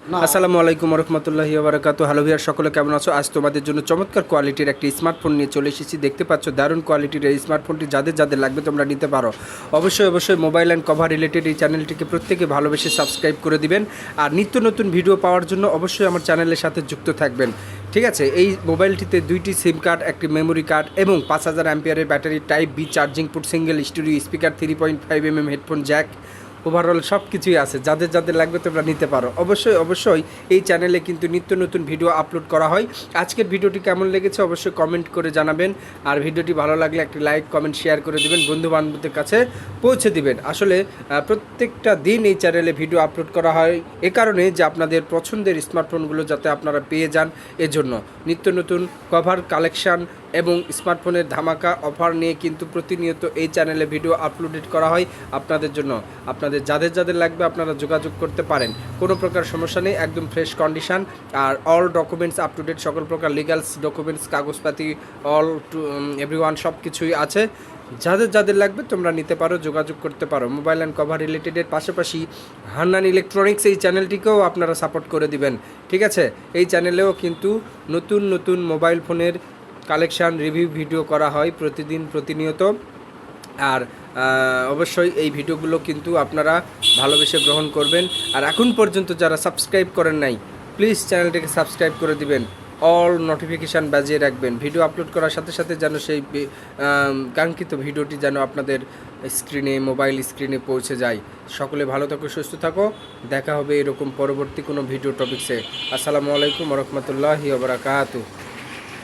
আসসালামু আলাইকুম রহমতুল্লাহি ওয়া হ্যালো ভিউয়ার, সকলে কেমন আছো? আজ তোমাদের জন্য চমৎকার কোয়ালিটির একটি স্মার্টফোন নিয়ে চলে এসেছি। দেখতে পাচ্ছ দারুণ কোয়ালিটির এই স্মার্টফোনটি যাদের যাদের লাগবে তোমরা নিতে পারো। অবশ্যই মোবাইল অ্যান্ড কভার রিলেটেড এই চ্যানেলটিকে প্রত্যেকে ভালোবেসে সাবস্ক্রাইব করে দিবেন। আর নিত্য নতুন ভিডিও পাওয়ার জন্য অবশ্যই আমার চ্যানেলের সাথে যুক্ত থাকবেন। ঠিক আছে, এই মোবাইলটিতে 2টি সিম কার্ড, একটি মেমোরি কার্ড এবং 5000 অ্যাম্পিয়ারের battery, type B charging port, single studio speaker, 3.5 headphone jack, overall সব কিছুই আছে। যাদের যাদের লাগবে তোমরা নিতে পারো। অবশ্যই এই চ্যানেলে কিন্তু নিত্য নতুন ভিডিও আপলোড করা হয়। আজকের ভিডিওটি কেমন লেগেছে অবশ্যই কমেন্ট করে জানাবেন। আর ভিডিওটি ভালো লাগলে একটি লাইক কমেন্ট শেয়ার করে দিবেন, বন্ধু বান্ধবদের কাছে পৌঁছে দিবেন। আসলে প্রত্যেকটা দিন এই চ্যানেলে ভিডিও আপলোড করা হয় এ কারণে যে আপনাদের পছন্দের স্মার্টফোনগুলো যাতে আপনারা পেয়ে যান, এজন্য নিত্য নতুন কভার কালেকশান এবং স্মার্টফোনের ধামাকা অফার নিয়ে কিন্তু প্রতিনিয়ত এই চ্যানেলে ভিডিও আপলোডেড করা হয় আপনাদের জন্য। আপনাদের যাদের যাদের লাগবে আপনারা যোগাযোগ করতে পারেন, কোনো প্রকার সমস্যা নেই, একদম ফ্রেশ কন্ডিশান। আর all documents up to date, সকল প্রকার লিগালস ডকুমেন্টস, কাগজপাতি অল টু এভরিওয়ান সব কিছুই আছে। যাদের যাদের লাগবে তোমরা নিতে পারো, যোগাযোগ করতে পারো। মোবাইল অ্যান্ড কভার রিলেটেডের পাশাপাশি হান্নান ইলেকট্রনিক্স এই চ্যানেলটিকেও আপনারা সাপোর্ট করে দিবেন। ঠিক আছে, এই চ্যানেলেও কিন্তু নতুন নতুন মোবাইল ফোনের কালেকশান রিভিউ ভিডিও করা হয় প্রতিনিয়ত। আর অবশ্যই এই ভিডিওগুলো কিন্তু আপনারা ভালোবেসে গ্রহণ করবেন। আর এখন পর্যন্ত যারা সাবস্ক্রাইব করেন নাই, প্লিজ চ্যানেলটিকে সাবস্ক্রাইব করে দিবেন, অল নোটিফিকেশান বাজিয়ে রাখবেন। ভিডিও আপলোড করার সাথে সাথে যেন সেই কাঙ্ক্ষিত ভিডিওটি যেন আপনাদের স্ক্রিনে, মোবাইল স্ক্রিনে পৌঁছে যায়। সকলে ভালো থাকো, সুস্থ থাকো, দেখা হবে এরকম পরবর্তী কোনো ভিডিও টপিক্সে। আসসালামু আলাইকুম রহমতুল্লাহি ওয়া বারাকাতুহু।